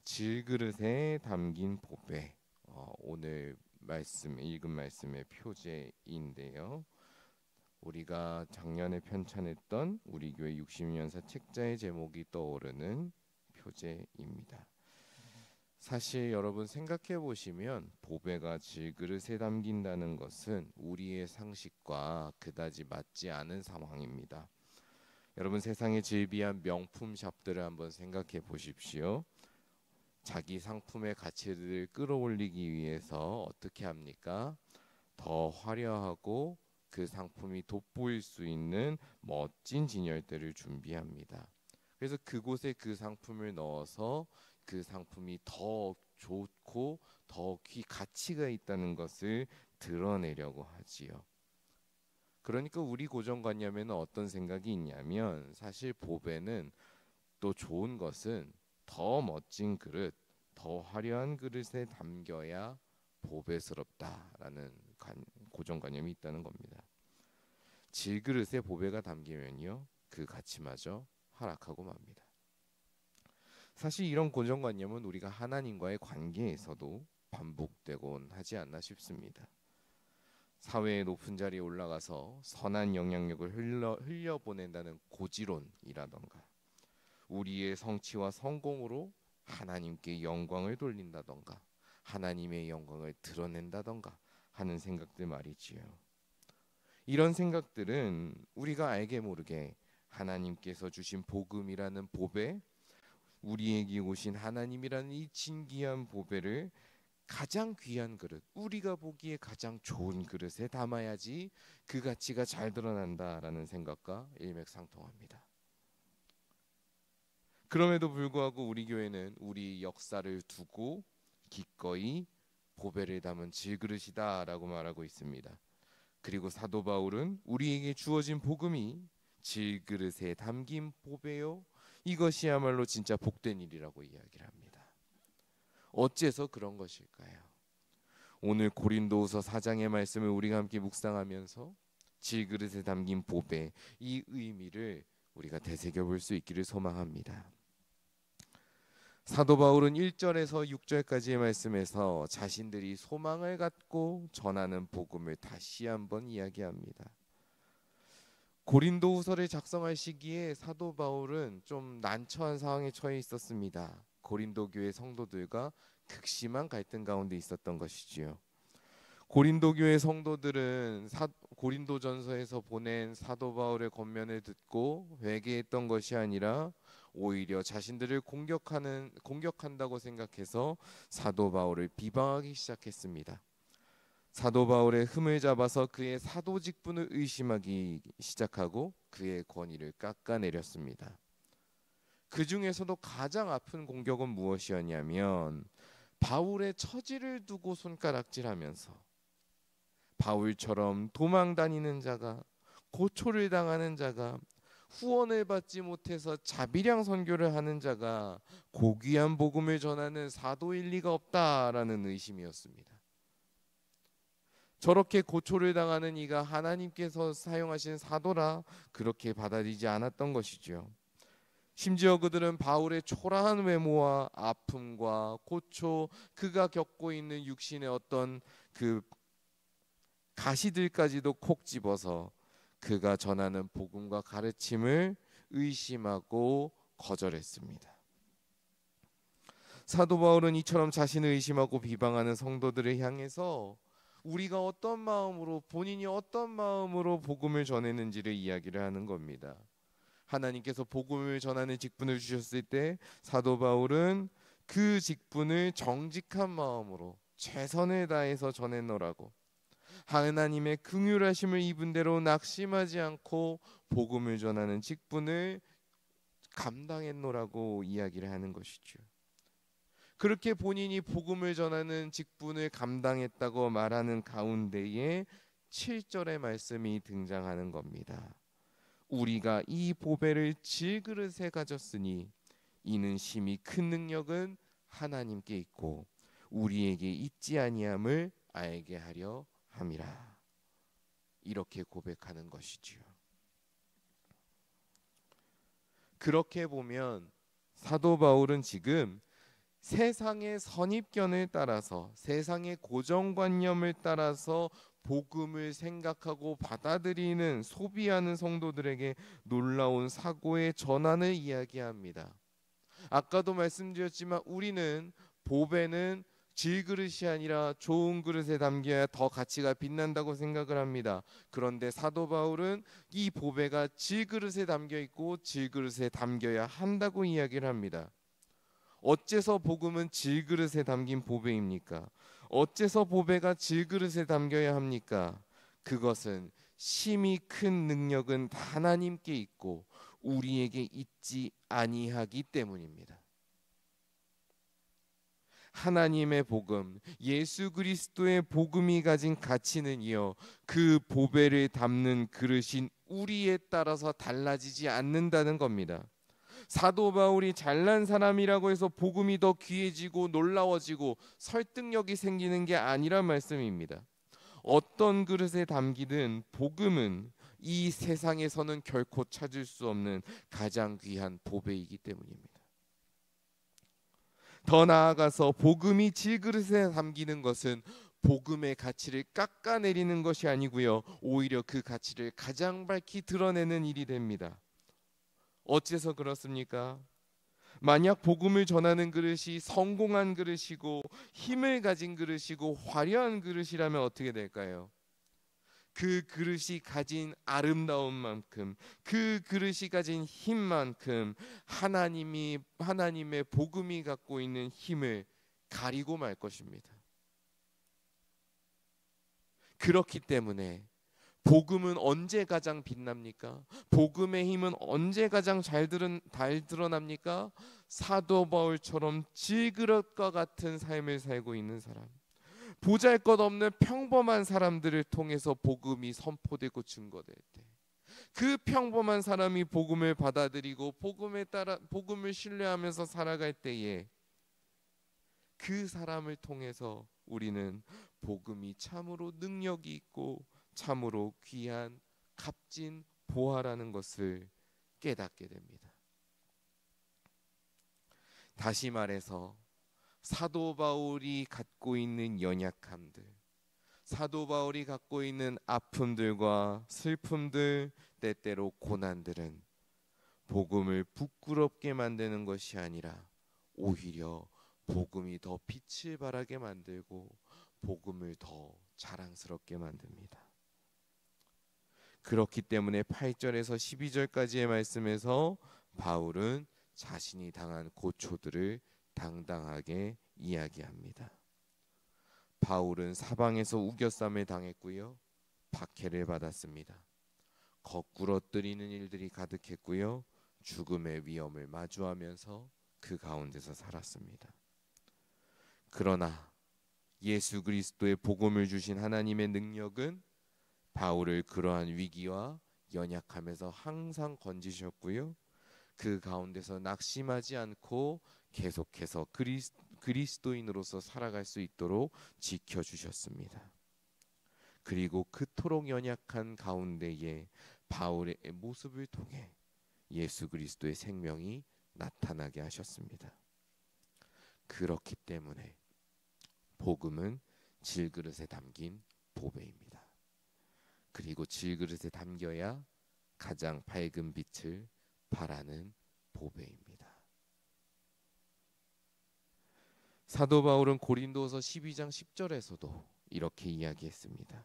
질그릇에 담긴 보배. 오늘 읽은 말씀의 표제인데요. 우리가 작년에 편찬했던 우리 교회 60년사 책자의 제목이 떠오르는 표제입니다. 사실 여러분 생각해 보시면 보배가 질그릇에 담긴다는 것은 우리의 상식과 그다지 맞지 않은 상황입니다. 여러분 세상의 질비한 명품 샵들을 한번 생각해 보십시오. 자기 상품의 가치를 끌어올리기 위해서 어떻게 합니까? 더 화려하고 그 상품이 돋보일 수 있는 멋진 진열대를 준비합니다. 그래서 그곳에 그 상품을 넣어서 그 상품이 더 좋고 더 가치가 있다는 것을 드러내려고 하지요. 그러니까 우리 고정관념에는 어떤 생각이 있냐면 사실 보배는 또 좋은 것은 더 멋진 그릇, 더 화려한 그릇에 담겨야 보배스럽다라는 고정관념이 있다는 겁니다. 질그릇에 보배가 담기면요 그 가치마저 하락하고 맙니다. 사실 이런 고정관념은 우리가 하나님과의 관계에서도 반복되곤 하지 않나 싶습니다. 사회의 높은 자리에 올라가서 선한 영향력을 흘려보낸다는 고지론이라던가 우리의 성취와 성공으로 하나님께 영광을 돌린다던가 하나님의 영광을 드러낸다던가 하는 생각들 말이지요. 이런 생각들은 우리가 알게 모르게 하나님께서 주신 복음이라는 보배, 우리에게 오신 하나님이라는 이 진귀한 보배를 가장 귀한 그릇, 우리가 보기에 가장 좋은 그릇에 담아야지 그 가치가 잘 드러난다라는 생각과 일맥상통합니다. 그럼에도 불구하고 우리 교회는 우리 역사를 두고 기꺼이 보배를 담은 질그릇이다라고 말하고 있습니다. 그리고 사도 바울은 우리에게 주어진 복음이 질그릇에 담긴 보배요, 이것이야말로 진짜 복된 일이라고 이야기를 합니다. 어째서 그런 것일까요? 오늘 고린도후서 4장의 말씀을 우리가 함께 묵상하면서 질그릇에 담긴 보배, 이 의미를 우리가 되새겨 볼 수 있기를 소망합니다. 사도 바울은 1절에서 6절까지의 말씀에서 자신들이 소망을 갖고 전하는 복음을 다시 한번 이야기합니다. 고린도후서를 작성할 시기에 사도 바울은 좀 난처한 상황에 처해 있었습니다. 고린도 교회 성도들과 극심한 갈등 가운데 있었던 것이지요. 고린도 교회 성도들은 고린도전서에서 보낸 사도 바울의 권면을 듣고 회개했던 것이 아니라 오히려 자신들을 공격한다고 생각해서 사도 바울을 비방하기 시작했습니다. 사도 바울의 흠을 잡아서 그의 사도 직분을 의심하기 시작하고 그의 권위를 깎아내렸습니다. 그 중에서도 가장 아픈 공격은 무엇이었냐면 바울의 처지를 두고 손가락질하면서 바울처럼 도망 다니는 자가, 고초를 당하는 자가, 후원을 받지 못해서 자비량 선교를 하는 자가 고귀한 복음을 전하는 사도일 리가 없다라는 의심이었습니다. 저렇게 고초를 당하는 이가 하나님께서 사용하신 사도라 그렇게 받아들이지 않았던 것이죠. 심지어 그들은 바울의 초라한 외모와 아픔과 고초, 그가 겪고 있는 육신의 어떤 그 가시들까지도 콕 집어서 그가 전하는 복음과 가르침을 의심하고 거절했습니다. 사도 바울은 이처럼 자신을 의심하고 비방하는 성도들을 향해서 우리가 어떤 마음으로, 본인이 어떤 마음으로 복음을 전했는지를 이야기를 하는 겁니다. 하나님께서 복음을 전하는 직분을 주셨을 때 사도 바울은 그 직분을 정직한 마음으로 최선을 다해서 전했노라고, 하나님의 긍휼하심을 입은 대로 낙심하지 않고 복음을 전하는 직분을 감당했노라고 이야기를 하는 것이죠. 그렇게 본인이 복음을 전하는 직분을 감당했다고 말하는 가운데에 7절의 말씀이 등장하는 겁니다. 우리가 이 보배를 질그릇에 가졌으니 이는 심히 큰 능력은 하나님께 있고 우리에게 있지 아니함을 알게 하려 함이라. 이렇게 고백하는 것이지요. 그렇게 보면 사도 바울은 지금 세상의 선입견을 따라서, 세상의 고정관념을 따라서 복음을 생각하고 받아들이는, 소비하는 성도들에게 놀라운 사고의 전환을 이야기합니다. 아까도 말씀드렸지만 우리는 보배는 질그릇이 아니라 좋은 그릇에 담겨야 더 가치가 빛난다고 생각을 합니다. 그런데 사도 바울은 이 보배가 질그릇에 담겨 있고 질그릇에 담겨야 한다고 이야기를 합니다. 어째서 복음은 질그릇에 담긴 보배입니까? 어째서 보배가 질그릇에 담겨야 합니까? 그것은 심히 큰 능력은 하나님께 있고 우리에게 있지 아니하기 때문입니다. 하나님의 복음, 예수 그리스도의 복음이 가진 가치는요, 그 보배를 담는 그릇인 우리에 따라서 달라지지 않는다는 겁니다. 사도 바울이 잘난 사람이라고 해서 복음이 더 귀해지고 놀라워지고 설득력이 생기는 게 아니란 말씀입니다. 어떤 그릇에 담기든 복음은 이 세상에서는 결코 찾을 수 없는 가장 귀한 보배이기 때문입니다. 더 나아가서 복음이 질그릇에 담기는 것은 복음의 가치를 깎아내리는 것이 아니고요, 오히려 그 가치를 가장 밝히 드러내는 일이 됩니다. 어째서 그렇습니까? 만약 복음을 전하는 그릇이 성공한 그릇이고 힘을 가진 그릇이고 화려한 그릇이라면 어떻게 될까요? 그 그릇이 가진 아름다움만큼, 그 그릇이 가진 힘만큼 하나님의 복음이 갖고 있는 힘을 가리고 말 것입니다. 그렇기 때문에 복음은 언제 가장 빛납니까? 복음의 힘은 언제 가장 잘 드러납니까? 사도 바울처럼 질그릇과 같은 삶을 살고 있는 사람, 보잘것없는 평범한 사람들을 통해서 복음이 선포되고 증거될 때, 그 평범한 사람이 복음을 받아들이고 복음에 따라 복음을 신뢰하면서 살아갈 때에 그 사람을 통해서 우리는 복음이 참으로 능력이 있고 참으로 귀한 값진 보화라는 것을 깨닫게 됩니다. 다시 말해서 사도 바울이 갖고 있는 연약함들, 사도 바울이 갖고 있는 아픔들과 슬픔들, 때때로 고난들은 복음을 부끄럽게 만드는 것이 아니라 오히려 복음이 더 빛을 발하게 만들고 복음을 더 자랑스럽게 만듭니다. 그렇기 때문에 8절에서 12절까지의 말씀에서 바울은 자신이 당한 고초들을 당당하게 이야기합니다. 바울은 사방에서 우겨쌈을 당했고요, 박해를 받았습니다. 거꾸로 뜨리는 일들이 가득했고요, 죽음의 위험을 마주하면서 그 가운데서 살았습니다. 그러나 예수 그리스도의 복음을 주신 하나님의 능력은 바울을 그러한 위기와 연약함에서 항상 건지셨고요, 그 가운데서 낙심하지 않고 계속해서 그리스도인으로서 살아갈 수 있도록 지켜주셨습니다. 그리고 그토록 연약한 가운데에 바울의 모습을 통해 예수 그리스도의 생명이 나타나게 하셨습니다. 그렇기 때문에 복음은 질그릇에 담긴 보배입니다. 그리고 질그릇에 담겨야 가장 밝은 빛을 발하는 보배입니다. 사도 바울은 고린도서 12장 10절에서도 이렇게 이야기했습니다.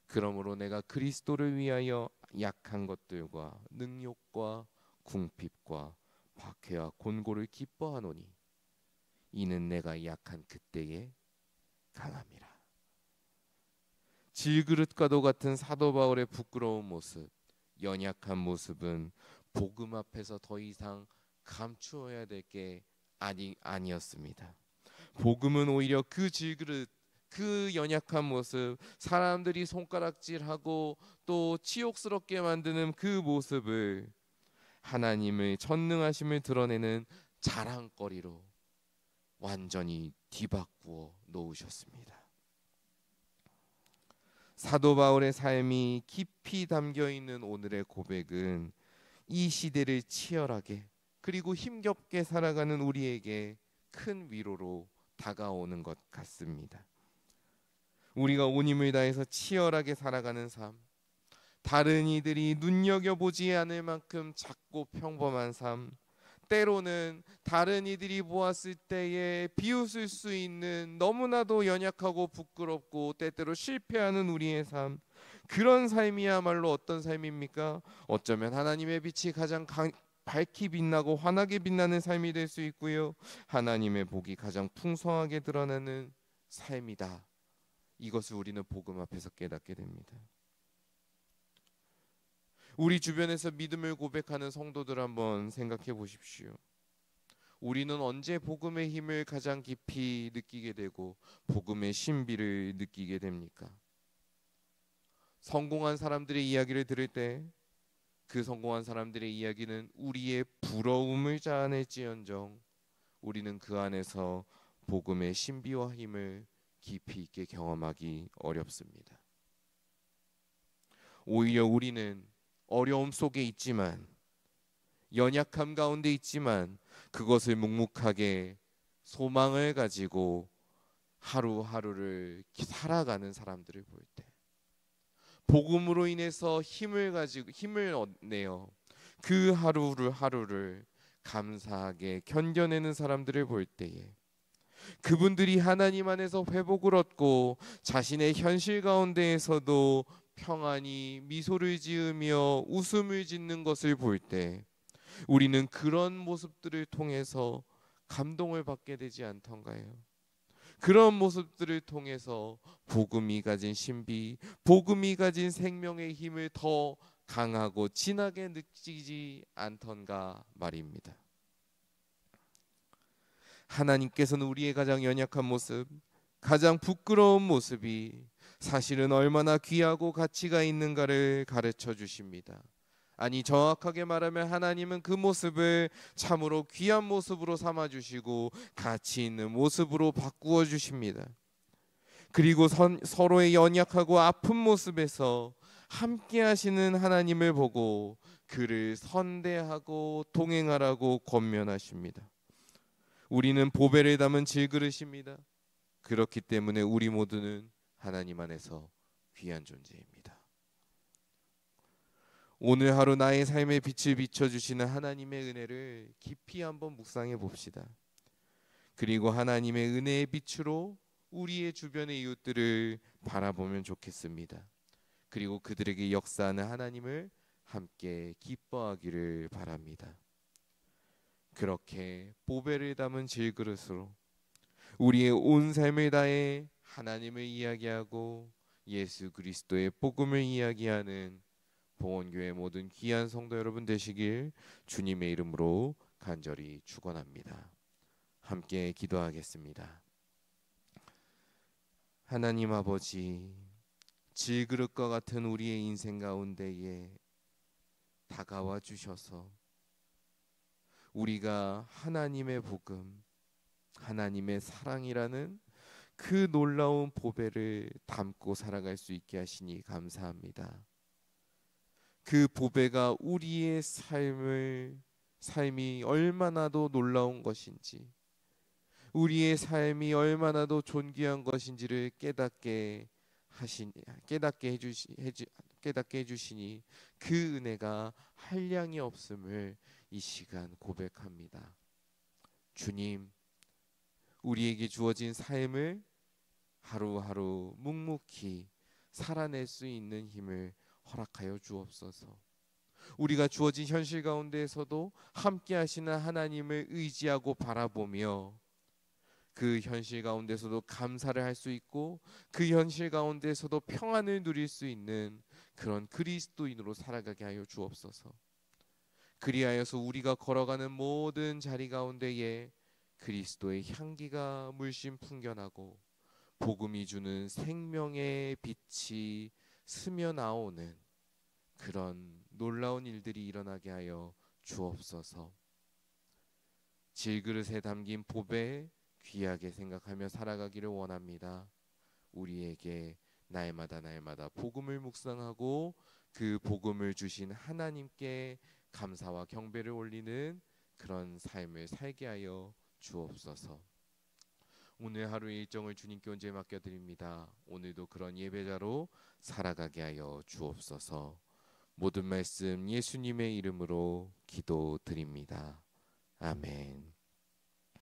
그러므로 내가 그리스도를 위하여 약한 것들과 능욕과 궁핍과 박해와 곤고를 기뻐하노니 이는 내가 약한 그때에 강함이라. 질그릇과도 같은 사도 바울의 부끄러운 모습, 연약한 모습은 복음 앞에서 더 이상 감추어야 될 게 아니었습니다. 복음은 오히려 그 질그릇, 그 연약한 모습, 사람들이 손가락질하고 또 치욕스럽게 만드는 그 모습을 하나님의 전능하심을 드러내는 자랑거리로 완전히 뒤바꾸어 놓으셨습니다. 사도 바울의 삶이 깊이 담겨 있는 오늘의 고백은 이 시대를 치열하게 그리고 힘겹게 살아가는 우리에게 큰 위로로 다가오는 것 같습니다. 우리가 온 힘을 다해서 치열하게 살아가는 삶, 다른 이들이 눈여겨보지 않을 만큼 작고 평범한 삶, 때로는 다른 이들이 보았을 때에 비웃을 수 있는 너무나도 연약하고 부끄럽고 때때로 실패하는 우리의 삶, 그런 삶이야말로 어떤 삶입니까? 어쩌면 하나님의 빛이 가장 밝게 빛나고 환하게 빛나는 삶이 될 수 있고요, 하나님의 복이 가장 풍성하게 드러나는 삶이다. 이것을 우리는 복음 앞에서 깨닫게 됩니다. 우리 주변에서 믿음을 고백하는 성도들 한번 생각해 보십시오. 우리는 언제 복음의 힘을 가장 깊이 느끼게 되고 복음의 신비를 느끼게 됩니까? 성공한 사람들의 이야기를 들을 때 그 성공한 사람들의 이야기는 우리의 부러움을 자아낼지언정 우리는 그 안에서 복음의 신비와 힘을 깊이 있게 경험하기 어렵습니다. 오히려 우리는 어려움 속에 있지만, 연약함 가운데 있지만 그것을 묵묵하게 소망을 가지고 하루하루를 살아가는 사람들을 볼 때, 복음으로 인해서 힘을 얻내어 그 하루를 감사하게 견뎌내는 사람들을 볼 때에, 그분들이 하나님 안에서 회복을 얻고 자신의 현실 가운데에서도 평안히 미소를 지으며 웃음을 짓는 것을 볼 때 우리는 그런 모습들을 통해서 감동을 받게 되지 않던가요? 그런 모습들을 통해서 복음이 가진 신비, 복음이 가진 생명의 힘을 더 강하고 진하게 느끼지 않던가 말입니다. 하나님께서는 우리의 가장 연약한 모습, 가장 부끄러운 모습이 사실은 얼마나 귀하고 가치가 있는가를 가르쳐 주십니다. 아니, 정확하게 말하면 하나님은 그 모습을 참으로 귀한 모습으로 삼아 주시고 가치 있는 모습으로 바꾸어 주십니다. 그리고 서로의 연약하고 아픈 모습에서 함께 하시는 하나님을 보고 그를 선대하고 동행하라고 권면하십니다. 우리는 보배를 담은 질그릇입니다. 그렇기 때문에 우리 모두는 하나님 안에서 귀한 존재입니다. 오늘 하루 나의 삶에 빛을 비춰주시는 하나님의 은혜를 깊이 한번 묵상해 봅시다. 그리고 하나님의 은혜의 빛으로 우리의 주변의 이웃들을 바라보면 좋겠습니다. 그리고 그들에게 역사하는 하나님을 함께 기뻐하기를 바랍니다. 그렇게 보배를 담은 질그릇으로 우리의 온 삶을 다해 하나님을 이야기하고 예수 그리스도의 복음을 이야기하는 봉헌교회 모든 귀한 성도 여러분 되시길 주님의 이름으로 간절히 축원합니다. 함께 기도하겠습니다. 하나님 아버지, 질그릇과 같은 우리의 인생 가운데에 다가와 주셔서 우리가 하나님의 복음, 하나님의 사랑이라는 그 놀라운 보배를 담고 살아갈 수 있게 하시니 감사합니다. 그 보배가 우리의 삶이 얼마나도 놀라운 것인지, 우리의 삶이 얼마나도 존귀한 것인지를 깨닫게 해주시니 그 은혜가 한량이 없음을 이 시간 고백합니다. 주님, 우리에게 주어진 삶을 하루하루 묵묵히 살아낼 수 있는 힘을 허락하여 주옵소서. 우리가 주어진 현실 가운데에서도 함께 하시는 하나님을 의지하고 바라보며 그 현실 가운데서도 감사를 할 수 있고 그 현실 가운데서도 평안을 누릴 수 있는 그런 그리스도인으로 살아가게 하여 주옵소서. 그리하여서 우리가 걸어가는 모든 자리 가운데에 그리스도의 향기가 물씬 풍겨나고 복음이 주는 생명의 빛이 스며 나오는 그런 놀라운 일들이 일어나게 하여 주옵소서. 질그릇에 담긴 보배 귀하게 생각하며 살아가기를 원합니다. 우리에게 날마다 복음을 묵상하고 그 복음을 주신 하나님께 감사와 경배를 올리는 그런 삶을 살게 하여 주옵소서. 오늘 하루의 일정을 주님께 온전히 맡겨드립니다. 오늘도 그런 예배자로 살아가게 하여 주옵소서. 모든 말씀 예수님의 이름으로 기도드립니다. 아멘.